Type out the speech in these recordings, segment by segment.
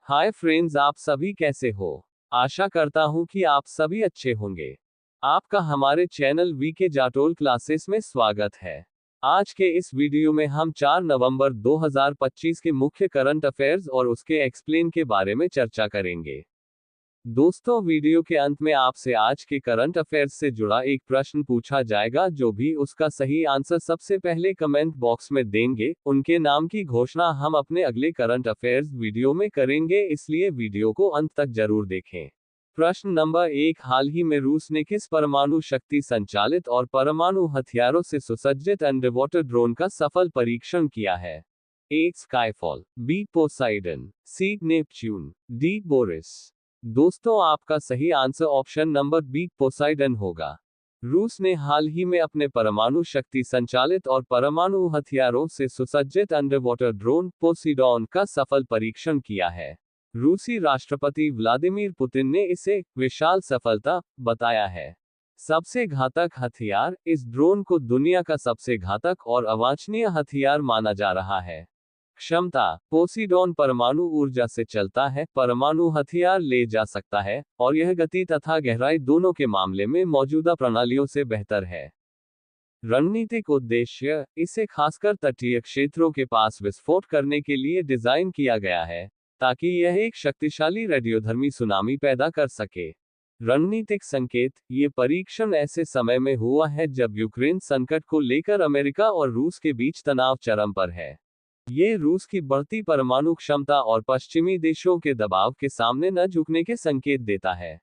Hi friends, आप सभी कैसे हो। आशा करता हूँ कि आप सभी अच्छे होंगे। आपका हमारे चैनल वीके जाटोल क्लासेस में स्वागत है। आज के इस वीडियो में हम 4 नवंबर 2025 के मुख्य करंट अफेयर्स और उसके एक्सप्लेन के बारे में चर्चा करेंगे। दोस्तों, वीडियो के अंत में आपसे आज के करंट अफेयर्स से जुड़ा एक प्रश्न पूछा जाएगा। जो भी उसका सही आंसर सबसे पहले कमेंट बॉक्स में देंगे, उनके नाम की घोषणा हम अपने अगले करंट अफेयर्स वीडियो में करेंगे, इसलिए वीडियो को अंत तक जरूर देखें। प्रश्न नंबर 1, हाल ही में रूस ने किस परमाणु शक्ति संचालित और परमाणु हथियारों से सुसज्जित अंडरवाटर ड्रोन का सफल परीक्षण किया है? A. Skyfall, B. Poseidon, C. Neptune, D. Boris. दोस्तों, आपका सही answer option number B Poseidon होगा। रूस ने हाल ही में अपने परमाणु शक्ति संचालित और परमाणु हथियारों से सुसज्जित अंडरवाटर ड्रोन पोसीडॉन का सफल परीक्षण किया है। रूसी राष्ट्रपति व्लादिमीर पुतिन ने इसे विशाल सफलता बताया है। सबसे घातक हथियार, इस ड्रोन को दुनिया का सबसे घातक और अवांछनीय हथियार माना जा रहा है। क्षमता, पोसीडॉन परमाणु ऊर्जा से चलता है, परमाणु हथियार ले जा सकता है, और यह गति तथा गहराई दोनों के मामले में मौजूदा प्रणालियों से बेहतर है। रणनीतिक उद्देश्य, इसे खासकर तटीय क्षेत्रों के पास विस्फोट करने के लिए डिजाइन किया गया है, ताकि यह एक शक्तिशाली रेडियोधर्मी सुनामी पैदा कर सके। रणनीतिक संकेत, ये परीक्षण ऐसे समय में हुआ है जब यूक्रेन संकट को लेकर अमेरिका और रूस के बीच तनाव चरम पर है। ये रूस की बढ़ती परमाणु क्षमता और पश्चिमी देशों के दबाव के सामने न झुकने के संकेत देता है।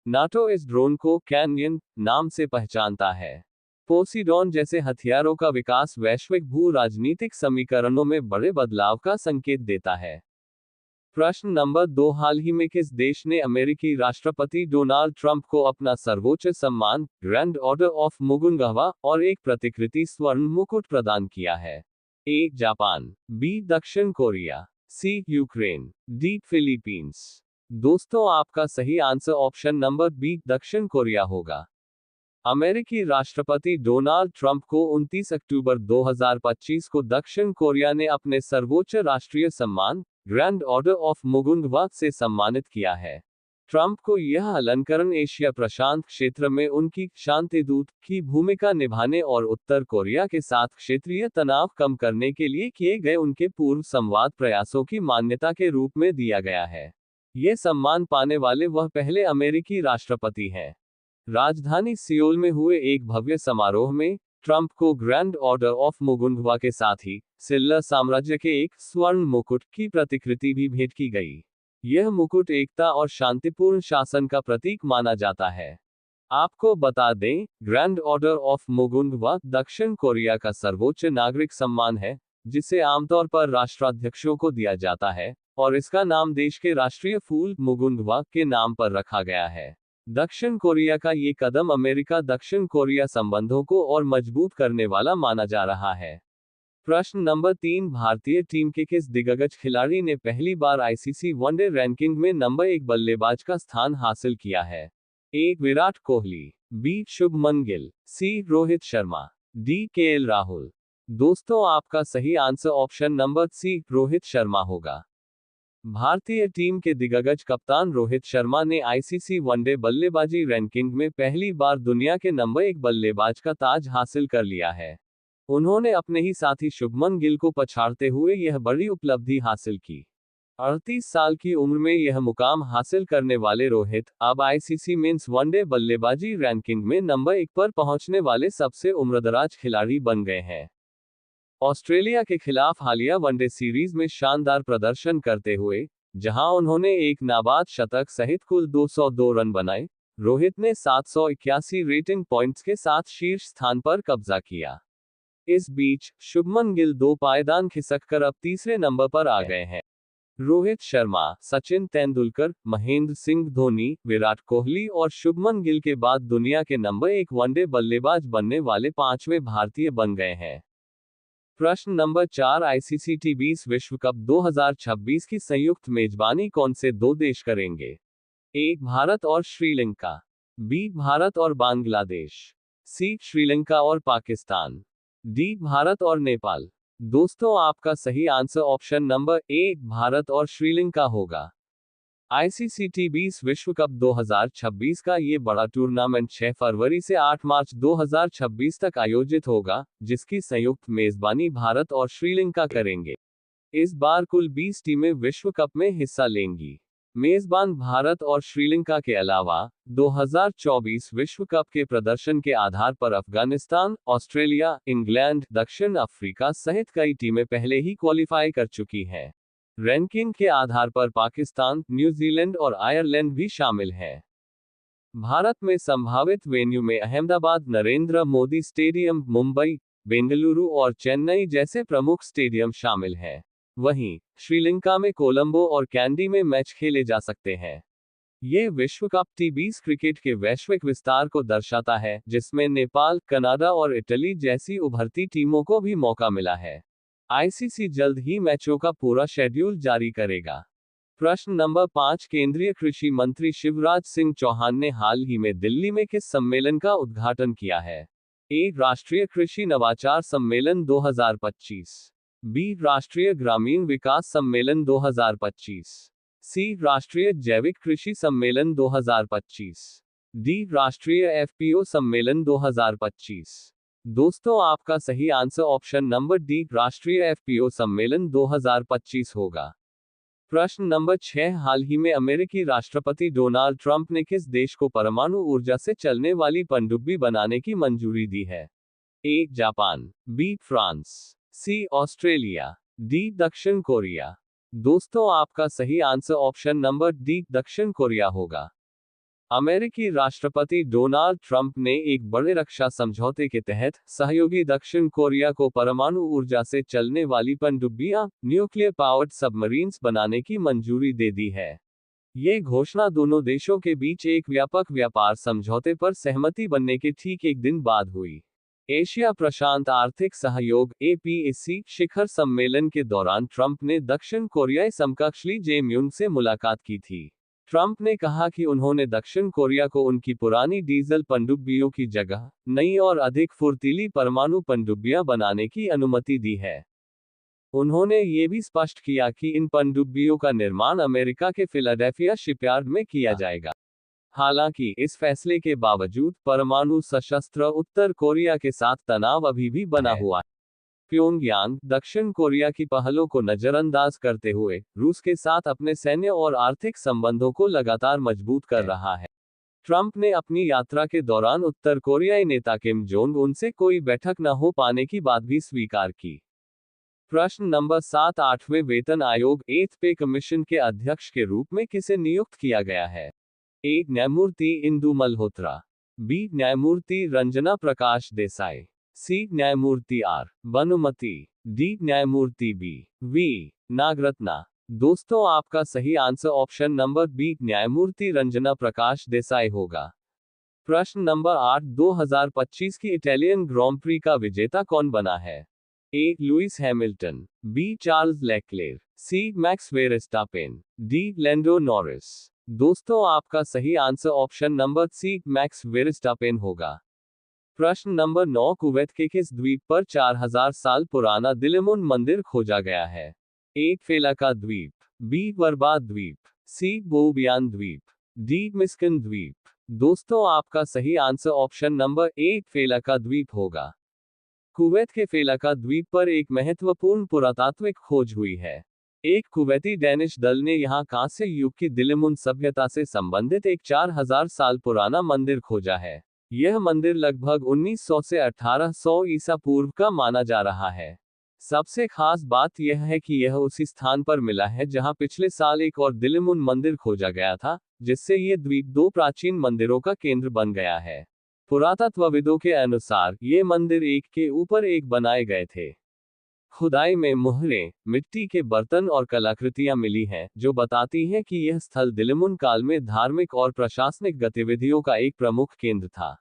नाटो इस ड्रोन को कैनियन नाम से पहचानता है। पोसीडॉन जैसे हथियारों का विकास वैश्विक भू राजनीतिक समीकरणों में बड़े बदलाव का संकेत देता है। प्रश्न नंबर 2, हाल ही में किस देश ने अमेरिकी राष्ट्रपति डोनाल्ड ट्रंप को अपना सर्वोच्च सम्मान ग्रैंड ऑर्डर ऑफ मुगुंगवा और एक प्रतिकृति स्वर्ण मुकुट प्रदान किया है? ए. Japan, B. दक्षिण Korea, C. Ukraine, D. Philippines. दोस्तों, आपका सही आंसर ऑप्शन नंबर बी दक्षिण कोरिया होगा। अमेरिकी राष्ट्रपति डोनाल्ड ट्रंप को 29 अक्टूबर 2025 को दक्षिण कोरिया ने अपने सर्वोच्च राष्ट्रीय सम्मान ग्रैंड ऑर्डर ऑफ मुगुंगवा से सम्मानित किया है। ट्रंप को यह अलंकरण एशिया प्रशांत क्षेत्र में उनकी शांतिदूत की भूमिका निभाने और उत्तर कोरिया के साथ क्षेत्रीय तनाव कम करने के लिए किए गए उनके पूर्व संवाद प्रयासों की मान्यता के रूप में दिया गया है। ये सम्मान पाने वाले वह पहले अमेरिकी राष्ट्रपति हैं। राजधानी सियोल में हुए एक भव्य समारोह में ट्रंप को ग्रैंड ऑर्डर ऑफ मुगुंगवा के साथ ही सिल्ला साम्राज्य के एक स्वर्ण मुकुट की प्रतिकृति भी भेंट की गई। यह मुकुट एकता और शांतिपूर्ण शासन का प्रतीक माना जाता है। आपको बता दें, ग्रैंड ऑर्डर ऑफ मुगुंगवा दक्षिण कोरिया का सर्वोच्च नागरिक सम्मान है, जिसे आमतौर पर राष्ट्राध्यक्षों को दिया जाता है, और इसका नाम देश के राष्ट्रीय फूल मुगुंगवा के नाम पर रखा गया है। दक्षिण कोरिया का ये कदम अमेरिका दक्षिण कोरिया संबंधों को और मजबूत करने वाला माना जा रहा है। प्रश्न नंबर 3, भारतीय टीम के किस दिग्गज खिलाड़ी ने पहली बार आईसीसी वनडे रैंकिंग में नंबर 1 बल्लेबाज का स्थान हासिल किया है? A. Virat Kohli, B. Shubman Gill, C. Rohit Sharma, D. KL Rahul. दोस्तों, आपका सही answer option number C Rohit Sharma होगा। भारतीय टीम के दिग्गज कप्तान रोहित शर्मा ने आईसीसी वनडे बल्लेबाजी रैंकिंग में पहली बार दुनिया के नंबर 1 बल्लेबाज का ताज हासिल कर लिया है। उन्होंने अपने ही साथी शुभमन गिल को पछाड़ते हुए यह बड़ी उपलब्धि हासिल की। 38 साल की उम्र में यह मुकाम हासिल करने वाले रोहित अब आईसीसी मेंस वनडे बल्लेबाजी रैंकिंग में नंबर 1 पर पहुंचने वाले सबसे उम्रदराज खिलाड़ी बन गए हैं। ऑस्ट्रेलिया के खिलाफ हालिया वनडे सीरीज में शानदार प्रदर्शन करते हुए, जहां उन्होंने एक नाबाद शतक सहित कुल 202 रन बनाए, रोहित ने 781 रेटिंग पॉइंट्स के साथ शीर्ष स्थान पर कब्जा किया। इस बीच शुभमन गिल 2 पायदान खिसककर अब तीसरे नंबर पर आ गए हैं। रोहित शर्मा, सचिन तेंदुलकर, महेंद्र सिंह धोनी, विराट कोहली और शुभमन गिल के बाद दुनिया के नंबर 1 वनडे बल्लेबाज बनने वाले 5वें भारतीय बन गए हैं। प्रश्न नंबर 4, आईसीसी टी20 विश्व कप 2026 की संयुक्त मेजबानी कौन से 2 देश करेंगे? ए. भारत और श्रीलंका, बी. भारत और बांग्लादेश, सी. श्रीलंका और पाकिस्तान, डी. भारत और नेपाल। दोस्तों, आपका सही answer option number A Bharat और श्रीलंका होगा। आईसीसी टी20 विश्व कप 2026 का ये बड़ा टूर्नामेंट 6 फरवरी से 8 मार्च 2026 तक आयोजित होगा, जिसकी संयुक्त मेजबानी भारत और श्रीलंका करेंगे। इस बार कुल 20 टीमें विश्व कप में हिस्सा लेंगी। मेजबान भारत और श्रीलंका के अलावा 2024 विश्व कप के प्रदर्शन के आधार पर अफगानिस्तान, ऑस्ट्रेलिया, इंग्लैंड, दक्षिण अफ्रीका सहित कई टीमें पहले ही क्वालिफाई कर चुकी हैं। रैंकिंग के आधार पर पाकिस्तान, न्यूजीलैंड और आयरलैंड भी शामिल हैं। भारत में संभावित वेन्यू में अहमदाबाद नरेंद्र मोदी स्टेडियम, मुंबई, बेंगलुरु और चेन्नई जैसे प्रमुख स्टेडियम शामिल हैं। वहीं श्रीलंका में कोलंबो और कैंडी में मैच खेले जा सकते हैं। ये विश्व कप टी20 क्रिकेट के वैश्विक विस्तार को दर्शाता है, जिसमें नेपाल, कनाडा और इटली जैसी उभरती टीमों को भी मौका मिला है। आईसीसी जल्द ही मैचों का पूरा शेड्यूल जारी करेगा। प्रश्न नंबर 5, केंद्रीय कृषि मंत्री शिवराज सिंह चौहान ने हाल ही में दिल्ली में किस सम्मेलन का उद्घाटन किया है? ए. राष्ट्रीय कृषि नवाचार सम्मेलन 2025, बी. राष्ट्रीय ग्रामीण विकास सम्मेलन 2025, सी. राष्ट्रीय जैविक कृषि सम्मेलन 2025, डी. राष्ट्रीय एफपीओ सम्मेलन 2025। दोस्तों, आपका सही आंसर ऑप्शन नंबर डी, राष्ट्रीय एफपीओ सम्मेलन 2025 होगा। प्रश्न नंबर 6, हाल ही में अमेरिकी राष्ट्रपति डोनाल्ड ट्रंप ने किस देश को परमाणु ऊर्जा से चलने वाली पनडुब्बी बनाने की मंजूरी दी है? A. Japan, B. France, C. Australia, D. दक्षिण कोरिया। दोस्तों, आपका सही आंसर ऑप्शन नंबर डी, दक्षिण कोरिया होगा। अमेरिकी राष्ट्रपति डोनाल्ड ट्रंप ने एक बड़े रक्षा समझौते के तहत सहयोगी दक्षिण कोरिया को परमाणु ऊर्जा से चलने वाली पनडुब्बियां, न्यूक्लियर पावर्ड सबमरीन्स बनाने की मंजूरी दे दी है। ये घोषणा दोनों देशों के बीच एक व्यापक व्यापार समझौते पर सहमति बनने के ठीक एक दिन बाद हुई। एशिया प्रशांत आर्थिक सहयोग (एपीएसी) शिखर सम्मेलन के दौरान ट्रंप ने दक्षिण कोरियाई समकक्ष ली जे-म्यूंग से मुलाकात की थी। ट्रंप ने कहा कि उन्होंने दक्षिण कोरिया को उनकी पुरानी डीजल पनडुब्बियों की जगह नई और अधिक फुर्तीली परमाणु पनडुब्बियां बनाने की अनुमति दी है। उन्होंने ये भी स्पष्ट किया कि इन पनडुब्बियों का निर्माण अमेरिका के फिलाडेल्फिया शिपयार्ड में किया जाएगा। हालांकि इस फैसले के बावजूद परमाणु सशस्त्र उत्तर कोरिया के साथ तनाव अभी भी बना हुआ है। प्योंगयांग दक्षिण कोरिया की पहलों को नजरअंदाज करते हुए रूस के साथ अपने सैन्य और आर्थिक संबंधों को लगातार मजबूत कर रहा है। ट्रंप ने अपनी यात्रा के दौरान उत्तर कोरियाई नेता किम जोंग उन से कोई बैठक न हो पाने की बात भी स्वीकार की। प्रश्न नंबर 7, 8वें वेतन आयोग एथ पे कमीशन के अध्यक्ष के रूप में किसे नियुक्त किया गया है? ए. न्यायमूर्ति इंदु मल्होत्रा, बी. न्यायमूर्ति रंजना प्रकाश देसाई, सी. न्यायमूर्ति आर. भानुमति, डी. न्यायमूर्ति वी. नागरत्ना। दोस्तों, आपका सही आंसर ऑप्शन नंबर बी, न्यायमूर्ति रंजना प्रकाश देसाई होगा। प्रश्न नंबर 8, 2025 की इटालियन ग्रां प्री का विजेता कौन बना है? A. Lewis Hamilton, B. Charles Leclerc, C. Max Verstappen, D. Lando Norris. दोस्तों, आपका सही answer option number C, Max Verstappen होगा। प्रश्न नंबर 9, कुवैत के किस द्वीप पर 4000 साल पुराना दिलमुन मंदिर खोजा गया है? ए. फेलाका द्वीप, बी. वर्बा द्वीप, सी. बोबियान द्वीप, डी. मिस्किन द्वीप। दोस्तों, आपका सही आंसर ऑप्शन नंबर ए, फेलाका द्वीप होगा। कुवैत के फेलाका द्वीप पर एक महत्वपूर्ण पुरातात्विक खोज हुई है। एक कुवैती डैनिश दल ने यहां कांस्य युग की दिलमुन सभ्यता से संबंधित एक 4000 साल पुराना मंदिर खोजा है। यह मंदिर लगभग 1900 से 1800 ईसा पूर्व का माना जा रहा है। सबसे खास बात यह है कि यह उसी स्थान पर मिला है जहां पिछले साल एक और दिलमुन मंदिर खोजा गया था, जिससे ये द्वीप 2 प्राचीन मंदिरों का केंद्र बन गया है। पुरातत्वविदों के अनुसार ये मंदिर एक के ऊपर एक बनाए गए थे। खुदाई में मुहरें, मिट्टी के बर्तन और कलाकृतियां मिली हैं, जो बताती हैं कि यह स्थल दिलमुन काल में धार्मिक और प्रशासनिक गतिविधियों का एक प्रमुख केंद्र था।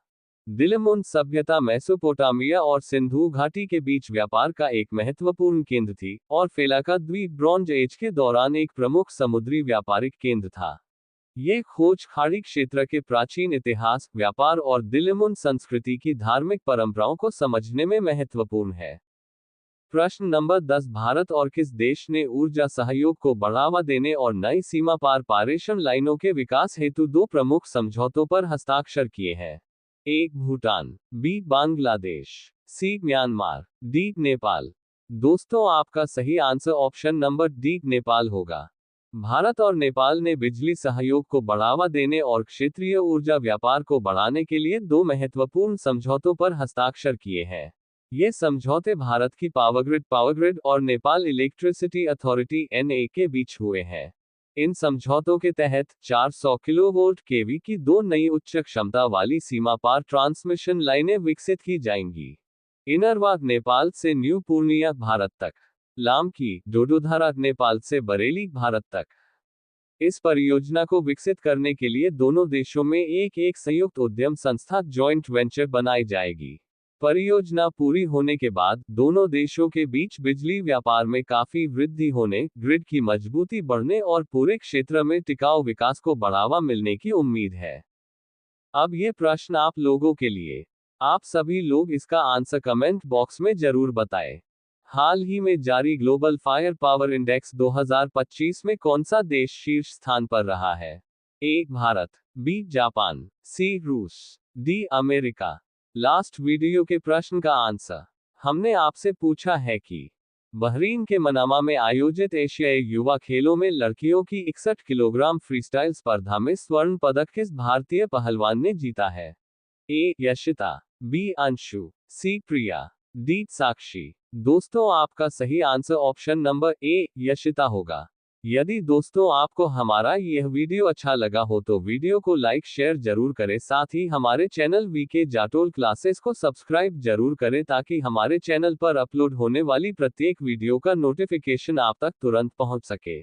दिलमुन सभ्यता मेसोपोटामिया और सिंधु घाटी के बीच व्यापार का एक महत्वपूर्ण केंद्र थी, और फेलाका द्वीप ब्रॉन्ज एज के दौरान एक प्रमुख समुद्री व्यापारिक केंद्र था। ये खोज खाड़ी क्षेत्र के प्राचीन इतिहास, व्यापार और दिलमुन संस्कृति की धार्मिक परंपराओं को समझने में महत्वपूर्ण है। प्रश्न नंबर 10, भारत और किस देश ने ऊर्जा सहयोग को बढ़ावा देने और नई सीमा पार पारेषण लाइनों के विकास हेतु दो प्रमुख समझौतों पर हस्ताक्षर किए हैं? A. Bhutan, B. Bangladesh, C. Myanmar, D. Nepal. दोस्तों, आपका सही answer option number D Nepal होगा। भारत और नेपाल ने बिजली सहयोग को बढ़ावा देने और क्षेत्रीय ऊर्जा व्यापार को बढ़ाने के लिए दो महत्वपूर्ण समझौतों पर हस्ताक्षर किए हैं। ये समझौते भारत की पावरग्रिड और नेपाल इलेक्ट्रिसिटी अथॉरिटी (एनए) के बीच हुए हैं। इन समझौतों के तहत 400 किलोवोल्ट केवी की दो नई उच्च क्षमता वाली सीमा पार ट्रांसमिशन लाइनें विकसित की जाएंगी। इनरवाग नेपाल से न्यू पूर्णिया भारत तक, लामकी डोडोधारा नेपाल से बरेली भारत तक। इस परियोजना को विकसित करने के लिए दोनों देशों में एक संयुक्त उद्यम संस्था जॉइंट वेंचर बनाई जाएगी। परियोजना पूरी होने के बाद दोनों देशों के बीच बिजली व्यापार में काफी वृद्धि होने, ग्रिड की मजबूती बढ़ने और पूरे क्षेत्र में टिकाऊ विकास को बढ़ावा मिलने की उम्मीद है। अब ये प्रश्न आप लोगों के लिए। आप सभी लोग इसका आंसर कमेंट बॉक्स में जरूर बताएं। हाल ही में जारी ग्लोबल फायर पावर इंडेक्स 2025 में कौन सा देश शीर्ष स्थान पर रहा है? ए. भारत, बी. जापान, सी. रूस, डी. अमेरिका। लास्ट वीडियो के प्रश्न का आंसर हमने आपसे पूछा है कि बहरीन के मनामा में आयोजित एशियाई युवा खेलों में लड़कियों की 61 किलोग्राम फ्रीस्टाइल स्पर्धा में स्वर्ण पदक किस भारतीय पहलवान ने जीता है? ए. यशिता, बी. अंशु, सी. प्रिया, डी. साक्षी। दोस्तों, आपका सही answer option number A Yashita होगा। यदि दोस्तों आपको हमारा यह वीडियो अच्छा लगा हो तो वीडियो को लाइक शेयर जरूर करें, साथ ही हमारे चैनल वीके जाटोल क्लासेस को सब्सक्राइब जरूर करें ताकि हमारे चैनल पर अपलोड होने वाली प्रत्येक वीडियो का नोटिफिकेशन आप तक तुरंत पहुंच सके।